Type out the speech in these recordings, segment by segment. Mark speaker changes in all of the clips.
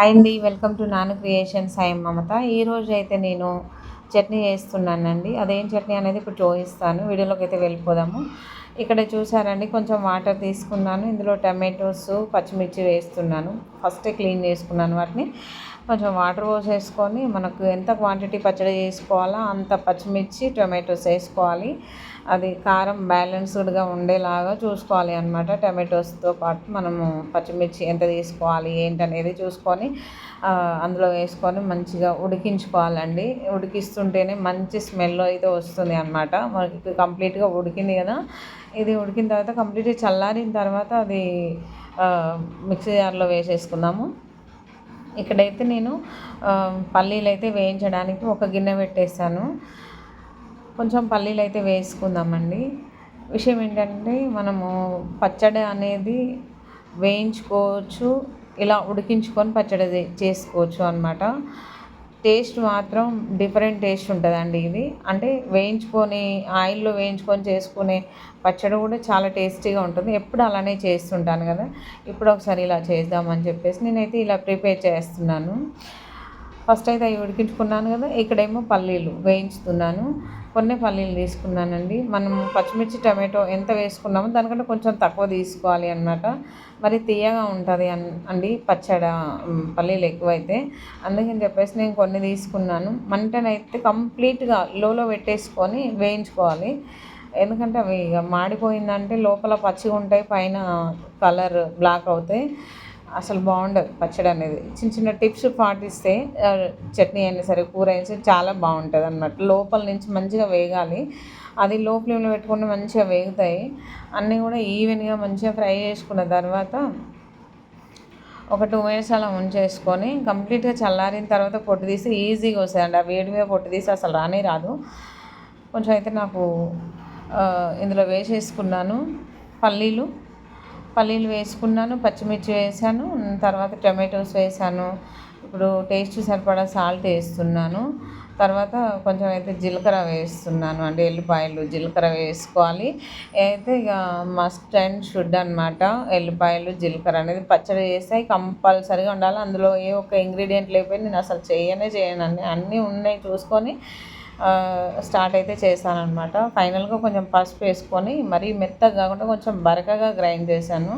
Speaker 1: అండి welcome to నాను creations. I am మమత. ఈరోజు అయితే నేను చట్నీ చేస్తున్నానండి. అదేం చట్నీ అనేది ఇప్పుడు చూపిస్తాను. వీడియోలోకి అయితే వెళ్ళిపోదాము. ఇక్కడ చూసారండి, కొంచెం వాటర్ తీసుకున్నాను. ఇందులో టమాటోస్, పచ్చిమిర్చి వేస్తున్నాను. ఫస్టే క్లీన్ చేసుకున్నాను వాటిని. కొంచెం వాటర్ పోసేసుకొని మనకు ఎంత క్వాంటిటీ పచ్చడి చేసుకోవాలో అంత పచ్చిమిర్చి, టమాటోస్ వేసుకోవాలి. అది కారం బ్యాలెన్స్డ్గా ఉండేలాగా చూసుకోవాలి అన్నమాట. టమాటోస్తో పాటు మనము పచ్చిమిర్చి ఎంత తీసుకోవాలి ఏంటనేది చూసుకొని అందులో వేసుకొని మంచిగా ఉడికించుకోవాలండి. ఉడికిస్తుంటేనే మంచి స్మెల్ అయితే వస్తుంది అన్నమాట. మనకి కంప్లీట్గా ఉడికింది కదా. ఇది ఉడికిన తర్వాత కంప్లీట్గా చల్లారిన తర్వాత అది మిక్సీ జార్లో వేసేసుకుందాము. ఇక్కడైతే నేను పల్లీలు అయితే వేయించడానికి ఒక గిన్నె పెట్టేస్తాను. కొంచెం పల్లీలు అయితే వేసుకుందామండి. విషయం ఏంటంటే, మనము పచ్చడి అనేది వేయించుకోవచ్చు, ఇలా ఉడికించుకొని పచ్చడి చేసుకోవచ్చు అన్నమాట. టేస్ట్ మాత్రం డిఫరెంట్ టేస్ట్ ఉంటుందండి. ఇది అంటే వేయించుకొని ఆయిల్లో వేయించుకొని చేసుకునే పచ్చడి కూడా చాలా టేస్టీగా ఉంటుంది. ఎప్పుడు అలానే చేస్తుంటాను కదా, ఇప్పుడు ఒకసారి ఇలా చేద్దామని చెప్పేసి నేనైతే ఇలా ప్రిపేర్ చేస్తున్నాను. ఫస్ట్ అయితే అవి ఉడికించుకున్నాను కదా, ఇక్కడేమో పల్లీలు వేయించుతున్నాను. కొన్ని పల్లీలు తీసుకున్నానండి. మనం పచ్చిమిర్చి, టమాటో ఎంత వేసుకున్నామో దానికంటే కొంచెం తక్కువ తీసుకోవాలి అన్నమాట. మరి తీయగా ఉంటుంది అండి పచ్చడి పల్లీలు ఎక్కువైతే. అందుకని చెప్పేసి నేను కొన్ని తీసుకున్నాను. మంటనైతే కంప్లీట్గా లోలో పెట్టేసుకొని వేయించుకోవాలి. ఎందుకంటే అవి ఇక మాడిపోయిందంటే లోపల పచ్చిగా ఉంటాయి, పైన కలర్ బ్లాక్ అవుతాయి. అసలు బాగుండదు పచ్చడి అనేది. చిన్న చిన్న టిప్స్ పాటిస్తే చట్నీ అయినా సరే, కూర అయినా సరే చాలా బాగుంటుంది అన్నమాట. లోపల నుంచి మంచిగా వేగాలి. అది లో ఫ్లేమ్లో పెట్టుకుంటే మంచిగా వేగుతాయి. అన్నీ కూడా ఈవెన్గా మంచిగా ఫ్రై చేసుకున్న తర్వాత ఒక 2 మినిట్స్ అలా ఉంచేసుకొని కంప్లీట్గా చల్లారిన తర్వాత పొట్టు తీసి ఈజీగా వస్తాయండి. ఆ వేడి మీద పొట్టు తీసి అసలు రాదు. కొంచెం అయితే నాకు ఇందులో వేసేసుకున్నాను. పల్లీలు వేసుకున్నాను, పచ్చిమిర్చి వేసాను, తర్వాత టమాటోస్ వేసాను. ఇప్పుడు టేస్ట్ సరిపడా సాల్ట్ వేస్తున్నాను. తర్వాత కొంచెం అయితే జీలకర్ర వేస్తున్నాను. అంటే ఎల్లిపాయలు, జీలకర్ర వేసుకోవాలి. అయితే ఇక మస్ట్ అండ్ షుడ్ అనమాట. ఎల్లిపాయలు, జీలకర్ర అనేది పచ్చడి చేస్తే కంపల్సరీగా ఉండాలి. అందులో ఏ ఒక్క ఇంగ్రీడియంట్ లేకపోయి నేను అసలు చేయను. అన్నీ ఉన్నాయి చూసుకొని స్టార్ట్ అయితే చేశానమాట. ఫైనల్గా కొంచెం పసుపు వేసుకొని మరీ మెత్తగా కాకుండా కొంచెం బరకగా గ్రైండ్ చేశాను.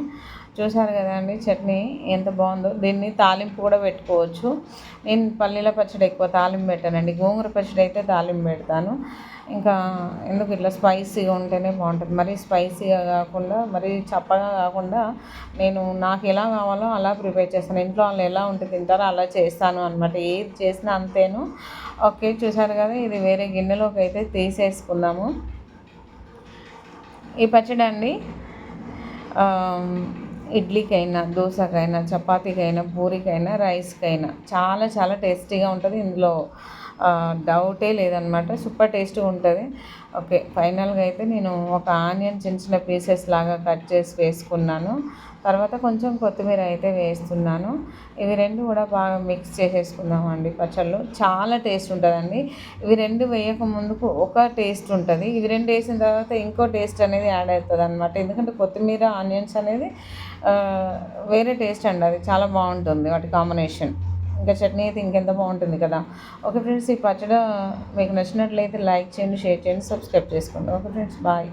Speaker 1: చూసారు కదండి చట్నీ ఎంత బాగుందో. దీన్ని తాలింపు కూడా పెట్టుకోవచ్చు. నేను పల్లీల పచ్చడి ఎక్కువ తాలింపు పెట్టానండి. గోంగూర పచ్చడి అయితే తాలింపు పెడతాను. ఇంకా ఎందుకు ఇట్లా స్పైసీగా ఉంటేనే బాగుంటుంది. మరీ స్పైసీగా కాకుండా, మరీ చప్పగా కాకుండా నాకు ఎలా కావాలో అలా ప్రిపేర్ చేస్తాను. ఇంట్లో వాళ్ళు ఎలా ఉంటే తింటారో అలా చేస్తాను అనమాట. ఏది చేసినా అంతేను. ఓకే, చూసారు కదా. ఇది వేరే గిన్నెలోకి అయితే తీసేసుకుందాము. ఈ పచ్చడి అండి ఇడ్లీకైనా, దోశకైనా, చపాతీకైనా, పూరికైనా, రైస్కైనా చాలా చాలా టేస్టీగా ఉంటుంది. ఇందులో డౌటే లేదనమాట. సూపర్ టేస్ట్గా ఉంటుంది. ఓకే, ఫైనల్గా అయితే నేను ఒక ఆనియన్ చిన్న చిన్న పీసెస్ లాగా కట్ చేసి వేసుకున్నాను. తర్వాత కొంచెం కొత్తిమీర అయితే వేస్తున్నాను. ఇవి రెండు కూడా బాగా మిక్స్ చేసేసుకుందామండి. పచ్చళ్ళు చాలా టేస్ట్ ఉంటుందండి. ఇవి రెండు వేయక ముందుకు ఒక టేస్ట్ ఉంటుంది, ఇవి రెండు వేసిన తర్వాత ఇంకో టేస్ట్ అనేది యాడ్ అవుతుంది అనమాట. ఎందుకంటే కొత్తిమీర, ఆనియన్స్ అనేది వేరే టేస్ట్ అండి. అది చాలా బాగుంటుంది వాటి కాంబినేషన్. ఇంకా చట్నీ అయితే ఇంకెంత బాగుంటుంది కదా. ఓకే ఫ్రెండ్స్, ఈ పచ్చడి మీకు నచ్చినట్లయితే లైక్ చేయండి, షేర్ చేయండి, సబ్స్క్రైబ్ చేసుకోండి. Okay friends, bye.